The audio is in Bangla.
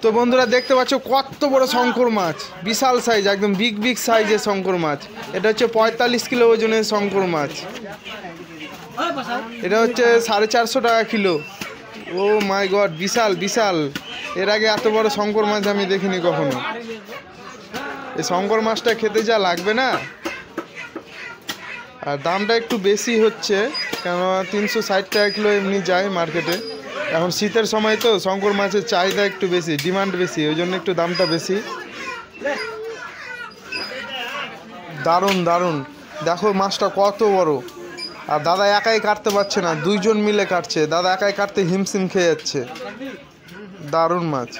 তো বন্ধুরা দেখতে পাচ্ছ কত বড় শঙ্কর মাছ, বিশাল সাইজ, একদম বিগ সাইজের শঙ্কর মাছ। এটা হচ্ছে 45 কিলো ওজনের শঙ্কর মাছ। এটা হচ্ছে 450 টাকা কিলো। ও মাই গড, বিশাল। এর আগে এত বড় শঙ্কর মাছ আমি দেখিনি কখনো। এই শঙ্কর মাছটা খেতে যা লাগবে না। আর দামটা একটু বেশি হচ্ছে, কেননা 360 টাকা কিলো এমনি যায় মার্কেটে। এখন শীতের সময় তো শঙ্কর মাছের চাহিদা একটু বেশি, ডিমান্ড বেশি, ওই জন্য একটু দামটা বেশি। দারুণ দেখো মাছটা কত বড়। আর দাদা একাই কাটতে পারছে না, দুইজন মিলে কাটছে। দাদা একাই কাটতে হিমশিম খেয়ে যাচ্ছে। দারুণ মাছ।